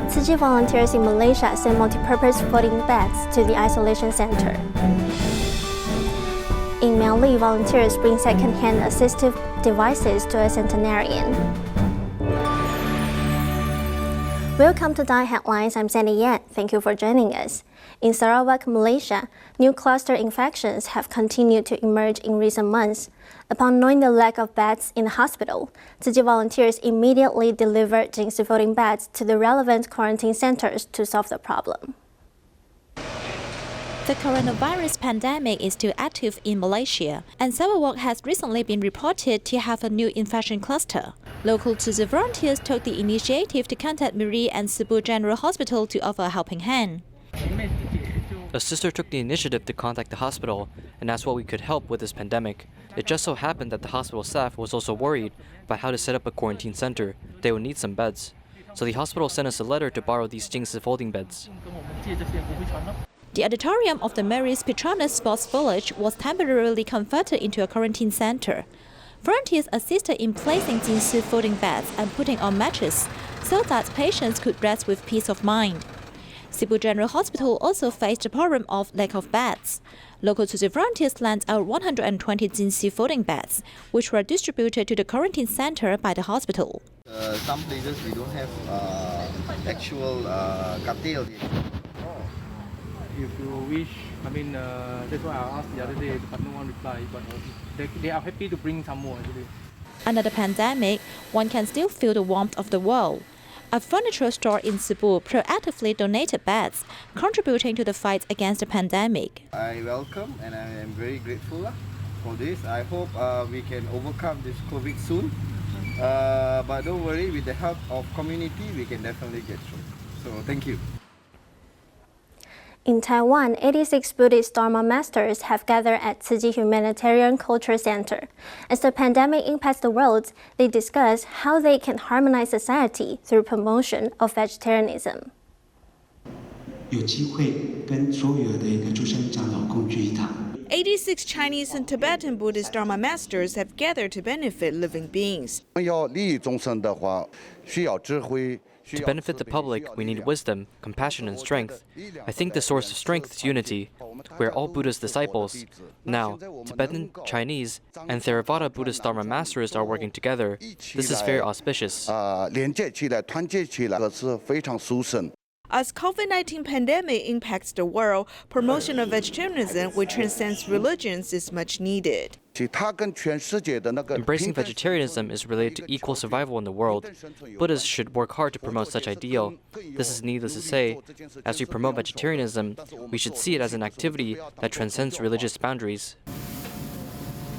Tzu Chi volunteers in Malaysia send multi-purpose folding beds to the isolation center. In Miaoli, volunteers bring second-hand assistive devices to a centenarian. Welcome to DaAi Headlines. I'm Sandy Yan. Thank you for joining us. In Sarawak, Malaysia, new cluster infections have continued to emerge in recent months. Upon knowing the lack of beds in the hospital, Tzu Chi volunteers immediately delivered Jing Si floating beds to the relevant quarantine centers to solve the problem. The coronavirus pandemic is still active in Malaysia, and Sarawak has recently been reported to have a new infection cluster. Local Tzu Chi volunteers took the initiative to contact Miri and Cebu General Hospital to offer a helping hand. A sister took the initiative to contact the hospital and ask what we could help with this pandemic. It just so happened that the hospital staff was also worried about how to set up a quarantine center. They would need some beds. So the hospital sent us a letter to borrow these Jing Si folding beds. The auditorium of the Mary's Petronas Sports Village was temporarily converted into a quarantine center. Volunteers assisted in placing Jing Si folding beds and putting on matches so that patients could rest with peace of mind. Cebu General Hospital also faced the problem of lack of beds. Local Tzu Chi volunteers lent out 120 Jing Si folding beds, which were distributed to the quarantine center by the hospital. Some places we don't have actual cocktail. If you wish, that's why I asked the other day, but no one replied. But they are happy to bring some more actually. Under the pandemic, one can still feel the warmth of the world. A furniture store in Cebu proactively donated beds, contributing to the fight against the pandemic. I welcome and I am very grateful for this. I hope we can overcome this COVID soon. But don't worry, with the help of community, we can definitely get through. So thank you. In Taiwan, 86 Buddhist Dharma Masters have gathered at Tzu Chi Humanitarian Culture Center. As the pandemic impacts the world, they discuss how they can harmonize society through promotion of vegetarianism. 有机会跟所有的一个诸生长老共聚一堂。 86 Chinese and Tibetan Buddhist Dharma Masters have gathered to benefit living beings. To benefit the public, we need wisdom, compassion, and strength. I think the source of strength is unity. We are all Buddha's disciples. Now, Tibetan, Chinese, and Theravada Buddhist Dharma Masters are working together. This is very auspicious. As COVID-19 pandemic impacts the world, promotion of vegetarianism, which transcends religions, is much needed. Embracing vegetarianism is related to equal survival in the world. Buddhists should work hard to promote such ideal. This is needless to say. As we promote vegetarianism, we should see it as an activity that transcends religious boundaries.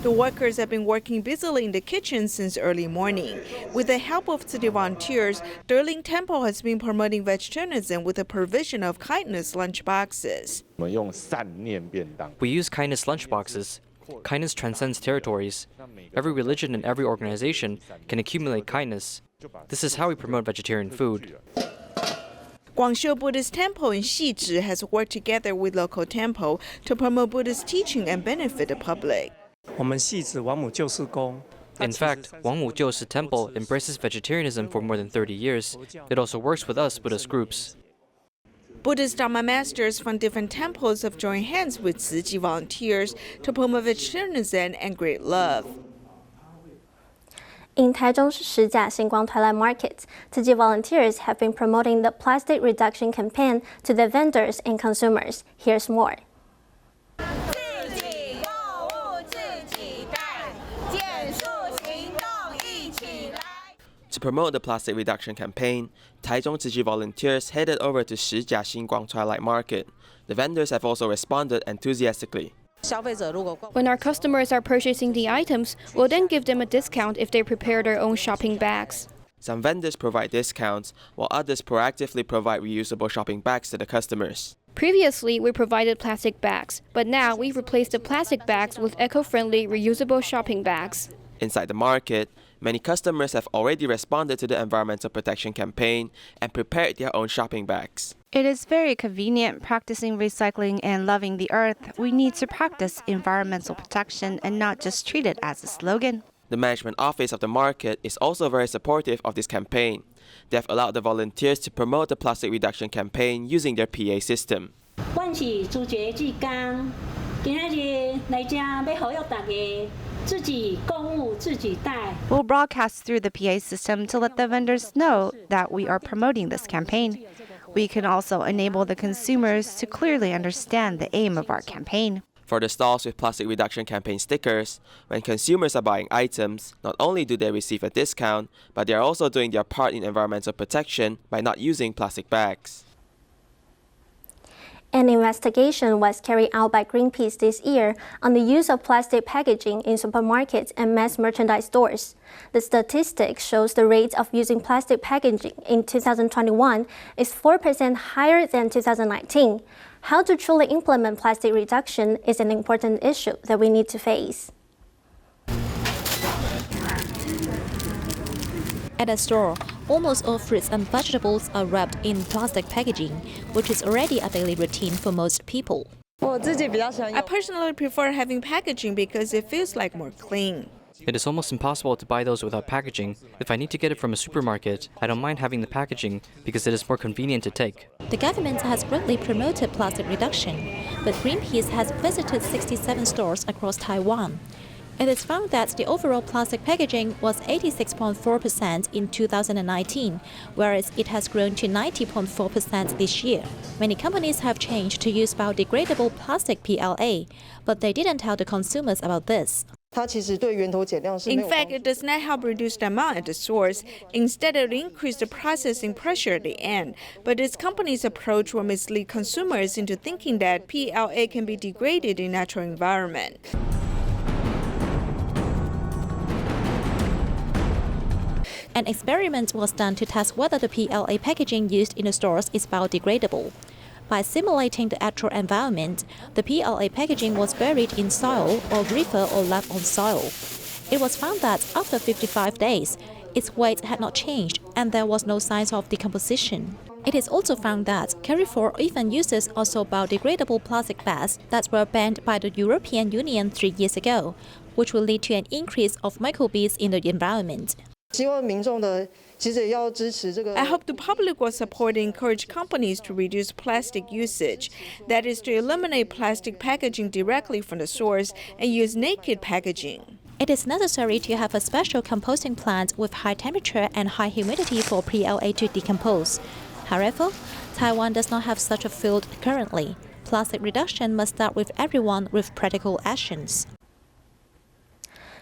The workers have been working busily in the kitchen since early morning. With the help of Tzu Chi volunteers, Derling Temple has been promoting vegetarianism with the provision of kindness lunchboxes. We use kindness lunchboxes. Kindness transcends territories. Every religion and every organization can accumulate kindness. This is how we promote vegetarian food. Guangzhou Buddhist Temple in Shijia has worked together with local temple to promote Buddhist teaching and benefit the public. In fact, Wangwu Jiushi Temple embraces vegetarianism for more than 30 years. It also works with us Buddhist groups. Buddhist Dharma Masters from different temples have joined hands with Tzu Chi volunteers to promote vegetarianism and great love. In Taichung's Shijia Xinguang Twilight Market, Tzu Chi volunteers have been promoting the plastic reduction campaign to the vendors and consumers. Here's more. To promote the plastic reduction campaign, Taichung Tzu Chi volunteers headed over to Shijia Xinguang Twilight Market. The vendors have also responded enthusiastically. When our customers are purchasing the items, we'll then give them a discount if they prepare their own shopping bags. Some vendors provide discounts, while others proactively provide reusable shopping bags to the customers. Previously, we provided plastic bags, but now we've replaced the plastic bags with eco-friendly, reusable shopping bags. Inside the market, many customers have already responded to the environmental protection campaign and prepared their own shopping bags. It is very convenient practicing recycling and loving the earth. We need to practice environmental protection and not just treat it as a slogan. The management office of the market is also very supportive of this campaign. They have allowed the volunteers to promote the plastic reduction campaign using their PA system. We'll broadcast through the PA system to let the vendors know that we are promoting this campaign. We can also enable the consumers to clearly understand the aim of our campaign. For the stalls with plastic reduction campaign stickers, when consumers are buying items, not only do they receive a discount, but they are also doing their part in environmental protection by not using plastic bags. An investigation was carried out by Greenpeace this year on the use of plastic packaging in supermarkets and mass merchandise stores. The statistic shows the rate of using plastic packaging in 2021 is 4% higher than 2019. How to truly implement plastic reduction is an important issue that we need to face. At a store, almost all fruits and vegetables are wrapped in plastic packaging, which is already a daily routine for most people. I personally prefer having packaging because it feels like more clean. It is almost impossible to buy those without packaging. If I need to get it from a supermarket, I don't mind having the packaging because it is more convenient to take. The government has greatly promoted plastic reduction, but Greenpeace has visited 67 stores across Taiwan. It is found that the overall plastic packaging was 86.4% in 2019, whereas it has grown to 90.4% this year. Many companies have changed to use biodegradable plastic PLA, but they didn't tell the consumers about this. In fact, it does not help reduce the amount at the source. Instead, it increases the processing pressure at the end. But its company's approach will mislead consumers into thinking that PLA can be degraded in natural environment. An experiment was done to test whether the PLA packaging used in the stores is biodegradable. By simulating the actual environment, the PLA packaging was buried in soil or river or left on soil. It was found that after 55 days, its weight had not changed and there was no signs of decomposition. It is also found that Carrefour even uses also biodegradable plastic bags that were banned by the European Union 3 years ago, which will lead to an increase of microbeads in the environment. I hope the public will support and encourage companies to reduce plastic usage. That is, to eliminate plastic packaging directly from the source and use naked packaging. It is necessary to have a special composting plant with high temperature and high humidity for PLA to decompose. However, Taiwan does not have such a field currently. Plastic reduction must start with everyone with practical actions.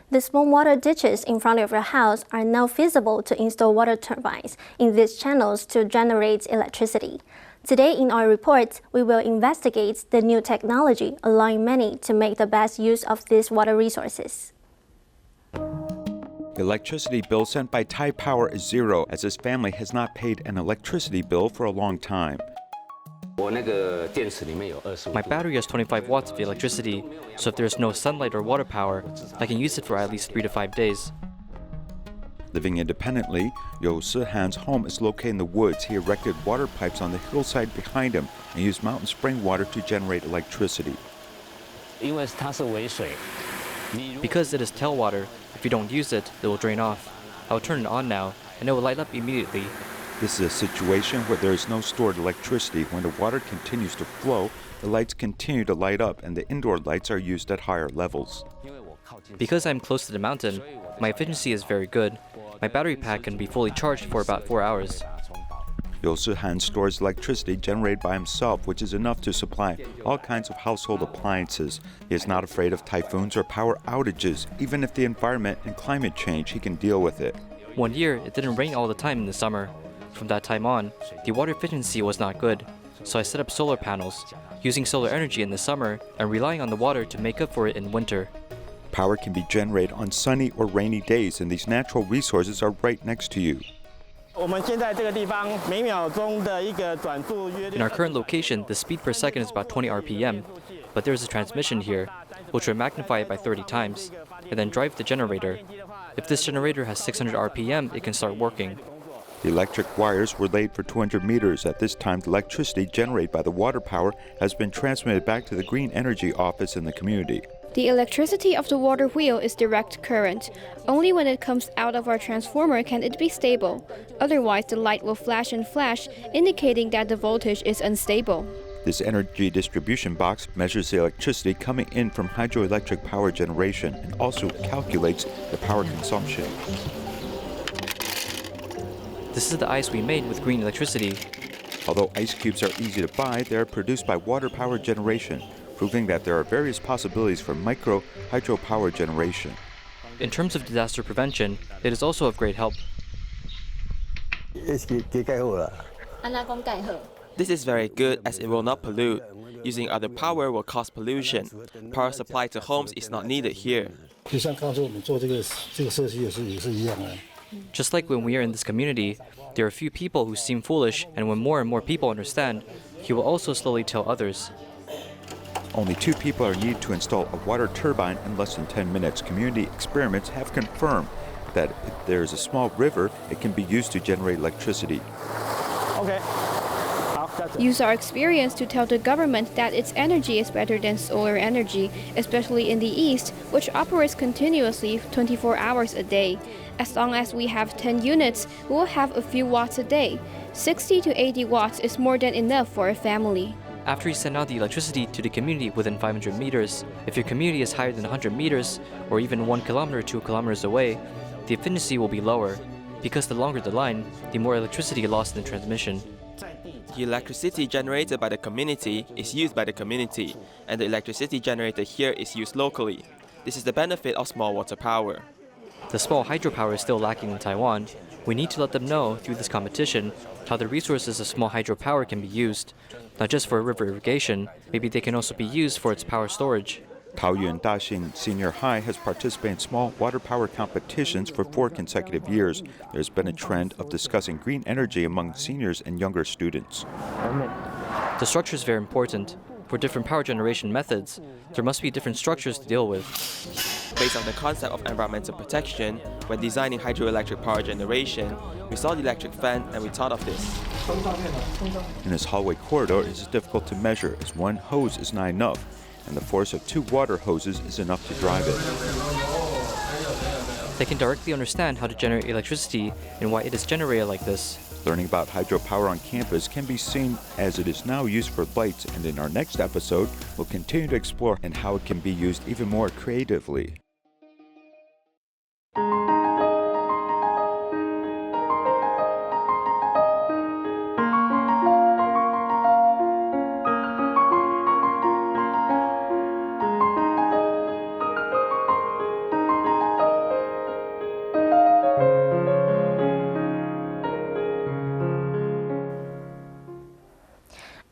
The small water ditches in front of your house are now feasible to install water turbines in these channels to generate electricity. Today in our report, we will investigate the new technology allowing many to make the best use of these water resources. The electricity bill sent by Tai Power is zero, as his family has not paid an electricity bill for a long time. My battery has 25 watts of electricity, so if there is no sunlight or water power, I can use it for at least 3 to 5 days. Living independently, Yo Si-han's home is located in the woods. He erected water pipes on the hillside behind him and used mountain spring water to generate electricity. Because it is tailwater, if you don't use it, it will drain off. I will turn it on now, and it will light up immediately. This is a situation where there is no stored electricity. When the water continues to flow, the lights continue to light up and the indoor lights are used at higher levels. Because I'm close to the mountain, my efficiency is very good. My battery pack can be fully charged for about 4 hours. Yo Si-han stores electricity generated by himself, which is enough to supply all kinds of household appliances. He is not afraid of typhoons or power outages. Even if the environment and climate change, he can deal with it. One year, it didn't rain all the time in the summer. From that time on, the water efficiency was not good, so I set up solar panels, using solar energy in the summer and relying on the water to make up for it in winter. Power can be generated on sunny or rainy days, and these natural resources are right next to you. In our current location, the speed per second is about 20 RPM, but there is a transmission here, which will magnify it by 30 times, and then drive the generator. If this generator has 600 RPM, it can start working. The electric wires were laid for 200 meters. At this time, the electricity generated by the water power has been transmitted back to the Green Energy office in the community. The electricity of the water wheel is direct current. Only when it comes out of our transformer can it be stable. Otherwise, the light will flash and flash, indicating that the voltage is unstable. This energy distribution box measures the electricity coming in from hydroelectric power generation and also calculates the power consumption. This is the ice we made with green electricity. Although ice cubes are easy to buy, they are produced by water power generation, proving that there are various possibilities for micro hydropower generation. In terms of disaster prevention, it is also of great help. This is very good as it will not pollute. Using other power will cause pollution. Power supply to homes is not needed here. Just like when we are in this community, there are a few people who seem foolish, and when more and more people understand, he will also slowly tell others. Only 2 people are needed to install a water turbine in less than 10 minutes. Community experiments have confirmed that if there is a small river, it can be used to generate electricity. Okay. Use our experience to tell the government that its energy is better than solar energy, especially in the East, which operates continuously 24 hours a day. As long as we have 10 units, we will have a few watts a day. 60 to 80 watts is more than enough for a family. After you send out the electricity to the community within 500 meters, if your community is higher than 100 meters, or even 1 kilometer or 2 kilometers away, the efficiency will be lower. Because the longer the line, the more electricity lost in the transmission. The electricity generated by the community is used by the community, and the electricity generated here is used locally. This is the benefit of small water power. The small hydropower is still lacking in Taiwan. We need to let them know through this competition how the resources of small hydropower can be used, not just for river irrigation, maybe they can also be used for its power storage. Taoyuan Daxing Senior High has participated in small water power competitions for 4 consecutive years. There's been a trend of discussing green energy among seniors and younger students. The structure is very important. For different power generation methods, there must be different structures to deal with. Based on the concept of environmental protection, when designing hydroelectric power generation, we saw the electric fan and we thought of this. In this hallway corridor, it is difficult to measure as one hose is not enough, and the force of 2 water hoses is enough to drive it. They can directly understand how to generate electricity and why it is generated like this. Learning about hydropower on campus can be seen as it is now used for lights, and in our next episode, we'll continue to explore and how it can be used even more creatively.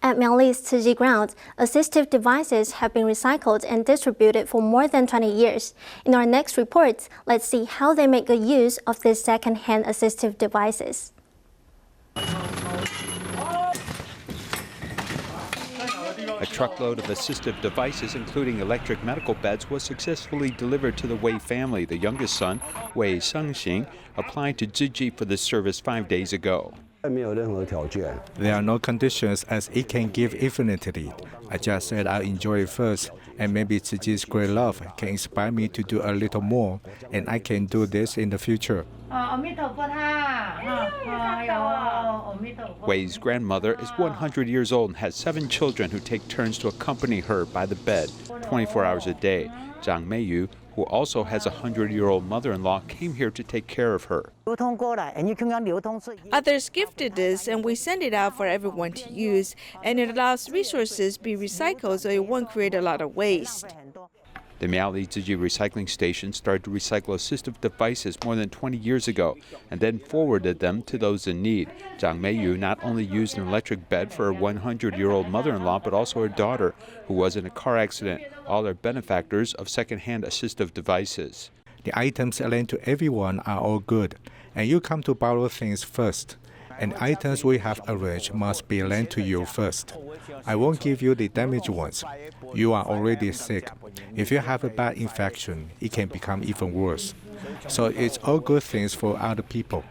At Miaoli's Tzu Chi grounds, assistive devices have been recycled and distributed for more than 20 years. In our next report, let's see how they make good use of these second-hand assistive devices. A truckload of assistive devices, including electric medical beds, was successfully delivered to the Wei family. The youngest son, Wei Shengxing, applied to Tzu Chi for this service 5 days ago. There are no conditions as it can give infinitely. I just said I'll enjoy it first, and maybe Tzu Chi's great love can inspire me to do a little more, and I can do this in the future. Wei's grandmother is 100 years old and has 7 children who take turns to accompany her by the bed 24 hours a day. Zhang Meiyu, who also has a 100-year-old mother-in-law, came here to take care of her. Others gifted this, and we send it out for everyone to use, and it allows resources be recycled so it won't create a lot of waste. The Miaoli Tzu Chi recycling station started to recycle assistive devices more than 20 years ago and then forwarded them to those in need. Zhang Meiyu not only used an electric bed for her 100-year-old mother-in-law, but also her daughter, who was in a car accident. All are benefactors of second-hand assistive devices. The items lent to everyone are all good, and you come to borrow things first. And items we have arranged must be lent to you first. I won't give you the damaged ones. You are already sick. If you have a bad infection, it can become even worse. So it's all good things for other people.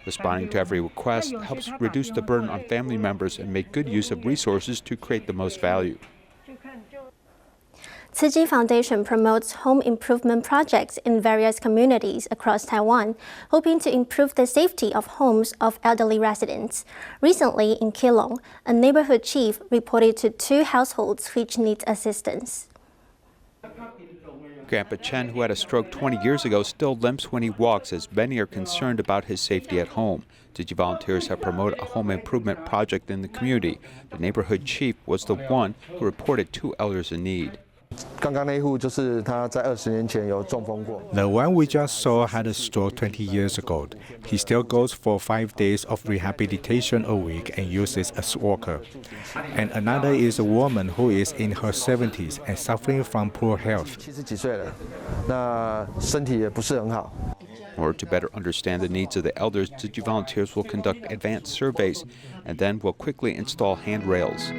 Responding to every request helps reduce the burden on family members and make good use of resources to create the most value. Tzu Chi Foundation promotes home improvement projects in various communities across Taiwan, hoping to improve the safety of homes of elderly residents. Recently, in Keelung, a neighborhood chief reported to 2 households which need assistance. Grandpa Chen, who had a stroke 20 years ago, still limps when he walks, as many are concerned about his safety at home. Tzu Chi volunteers have promoted a home improvement project in the community. The neighborhood chief was the one who reported 2 elders in need. The one we just saw had a stroke 20 years ago. He still goes for 5 days of rehabilitation a week and uses a walker. And another is a woman who is in her 70s and suffering from poor health. In order to better understand the needs of the elders, Tzu Chi volunteers will conduct advanced surveys and then will quickly install handrails.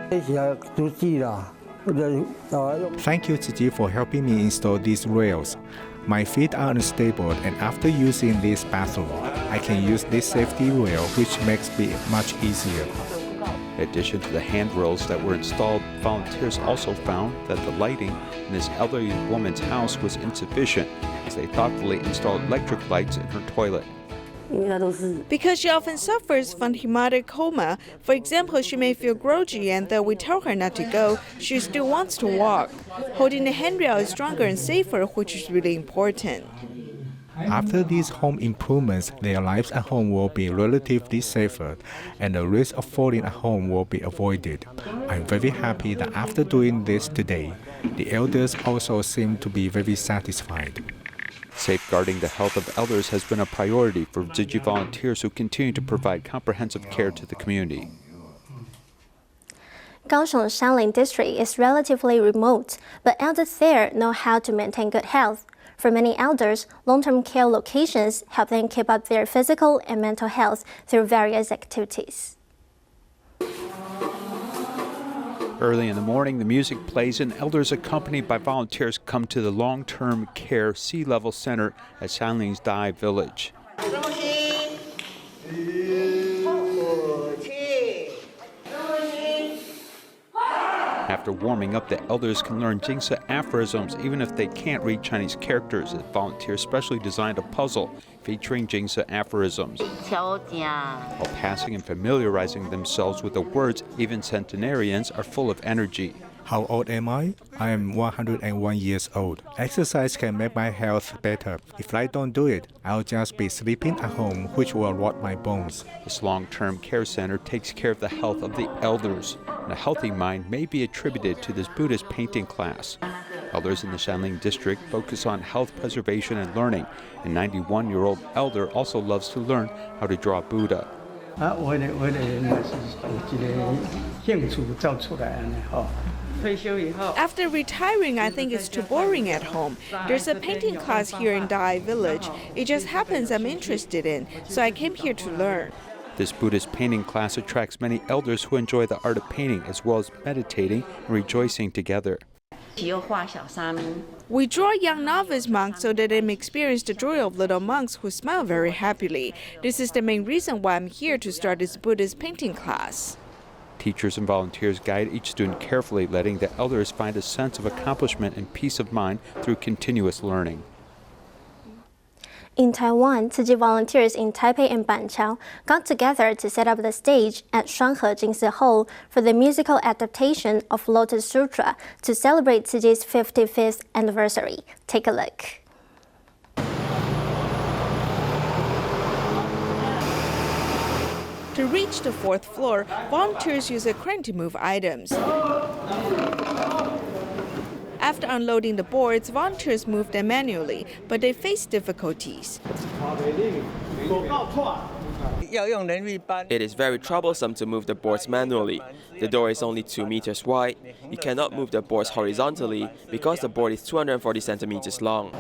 Thank you, Tzu Chi, for helping me install these rails. My feet are unstable, and after using this bathroom, I can use this safety rail, which makes it much easier. In addition to the handrails that were installed, volunteers also found that the lighting in this elderly woman's house was insufficient, as they thoughtfully installed electric lights in her toilet. Because she often suffers from hematic coma. For example, she may feel groggy, and though we tell her not to go, she still wants to walk. Holding the handrail is stronger and safer, which is really important. After these home improvements, their lives at home will be relatively safer, and the risk of falling at home will be avoided. I'm very happy that after doing this today, the elders also seem to be very satisfied. Safeguarding the health of elders has been a priority for Tzu Chi volunteers who continue to provide comprehensive care to the community. Kaohsiung Shanling district is relatively remote, but elders there know how to maintain good health. For many elders, long-term care locations help them keep up their physical and mental health through various activities. Early in the morning, the music plays and elders accompanied by volunteers come to the long-term care Sea Level Center at Shanling's DaAi Village. After warming up, the elders can learn Jing Si aphorisms even if they can't read Chinese characters. The volunteers specially designed a puzzle featuring Jing Si aphorisms. While passing and familiarizing themselves with the words, even centenarians are full of energy. How old am I? I am 101 years old. Exercise can make my health better. If I don't do it, I'll just be sleeping at home, which will rot my bones. This long-term care center takes care of the health of the elders, and a healthy mind may be attributed to this Buddhist painting class. Elders in the Shanling district focus on health preservation and learning. A 91-year-old elder also loves to learn how to draw Buddha. After retiring, I think it's too boring at home. There's a painting class here in DaAi Village. It just happens I'm interested in, so I came here to learn. This Buddhist painting class attracts many elders who enjoy the art of painting as well as meditating and rejoicing together. We draw young novice monks so that they may experience the joy of little monks who smile very happily. This is the main reason why I'm here to start this Buddhist painting class. Teachers and volunteers guide each student carefully, letting the elders find a sense of accomplishment and peace of mind through continuous learning. In Taiwan, Tzu Chi volunteers in Taipei and Banqiao got together to set up the stage at Shuanghe Jing Si Hall for the musical adaptation of Lotus Sutra to celebrate Tzu Chi's 55th anniversary. Take a look. To reach the 4th floor, volunteers use a crane to move items. After unloading the boards, volunteers move them manually, but they face difficulties. It is very troublesome to move the boards manually. The door is only 2 meters wide. You cannot move the boards horizontally because the board is 240 centimeters long.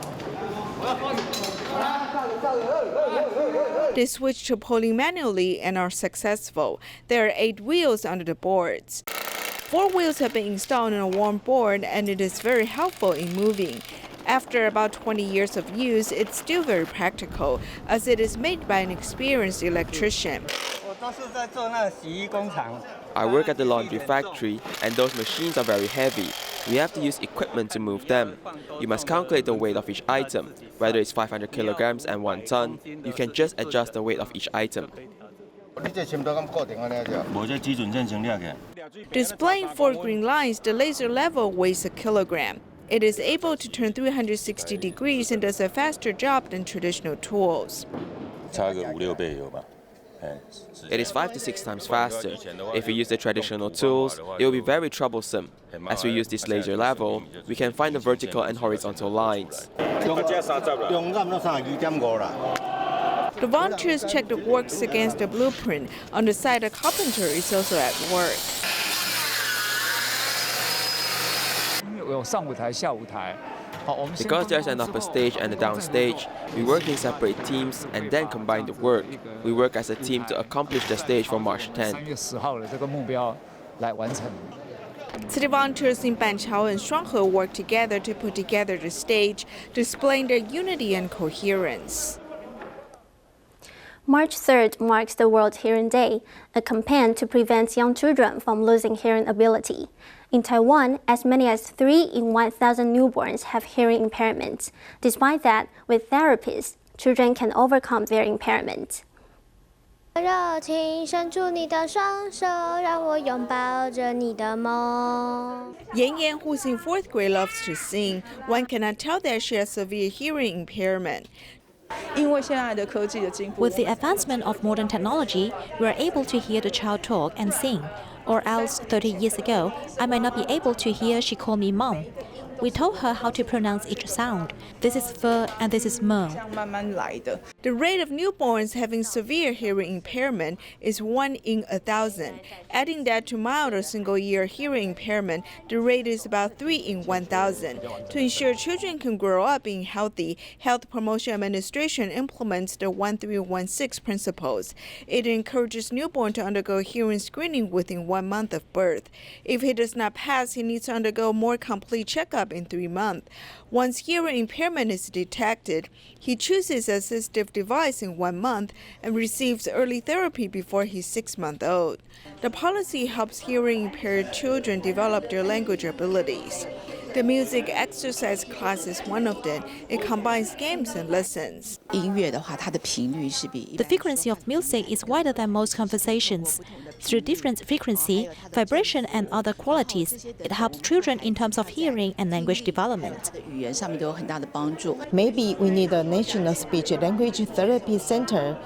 They switch to pulling manually and are successful. There are 8 wheels under the boards. 4 wheels have been installed on a worn board, and it is very helpful in moving. After about 20 years of use, it's still very practical, as it is made by an experienced electrician. I work at the laundry factory, and those machines are very heavy. We have to use equipment to move them. You must calculate the weight of each item. Whether it's 500 kilograms and 1 ton, you can just adjust the weight of each item. Displaying 4 green lines, the laser level weighs a kilogram. It is able to turn 360 degrees and does a faster job than traditional tools. It is 5 to 6 times faster. If we use the traditional tools, it will be very troublesome. As we use this laser level, we can find the vertical and horizontal lines. The volunteers check the works against the blueprint. On the side, a carpenter is also at work. Because there's an upper stage and a down stage, we work in separate teams and then combine the work. We work as a team to accomplish the stage for March 10th. City volunteers in Banqiao and Shuanghe work together to put together the stage, displaying their unity and coherence. March 3rd marks the World Hearing Day, a campaign to prevent young children from losing hearing ability. In Taiwan, as many as 3 in 1,000 newborns have hearing impairments. Despite that, with therapists, children can overcome their impairment. 热情伸出你的双手，让我拥抱着你的梦。 Yan Yan, who's in 4th grade, loves to sing. One cannot tell that she has severe hearing impairment. With the advancement of modern technology, we are able to hear the child talk and sing. Or else, 30 years ago, I might not be able to hear she call me mom. We told her how to pronounce each sound. This is f and this is m. The rate of newborns having severe hearing impairment is 1 in 1,000. Adding that to mild or single-year hearing impairment, the rate is about 3 in 1,000. To ensure children can grow up being healthy, Health Promotion Administration implements the 1316 principles. It encourages newborn to undergo hearing screening within 1 month of birth. If he does not pass, he needs to undergo more complete checkup in 3 months. Once hearing impairment is detected, he chooses an assistive device in 1 month and receives early therapy before he's 6 months old. The policy helps hearing impaired children develop their language abilities. The music exercise class is one of them. It combines games and lessons. The frequency of music is wider than most conversations. Through different frequency, vibration, and other qualities, it helps children in terms of hearing and language development. Maybe we need a national speech language therapy center.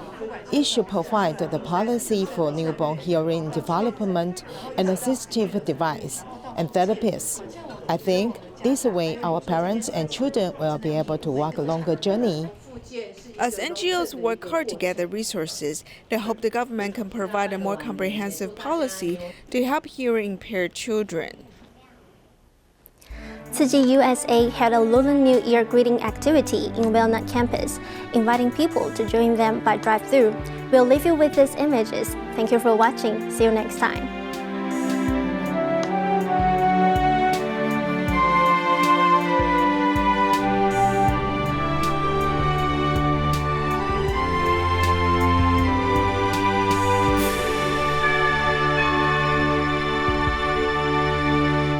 It should provide the policy for newborn hearing development and assistive device and therapists. I think this way our parents and children will be able to walk a longer journey. As NGOs work hard to gather resources, they hope the government can provide a more comprehensive policy to help hearing impaired children. Tzu Chi USA held a Lunar New Year greeting activity in Walnut campus, inviting people to join them by drive-thru. We'll leave you with these images. Thank you for watching. See you next time.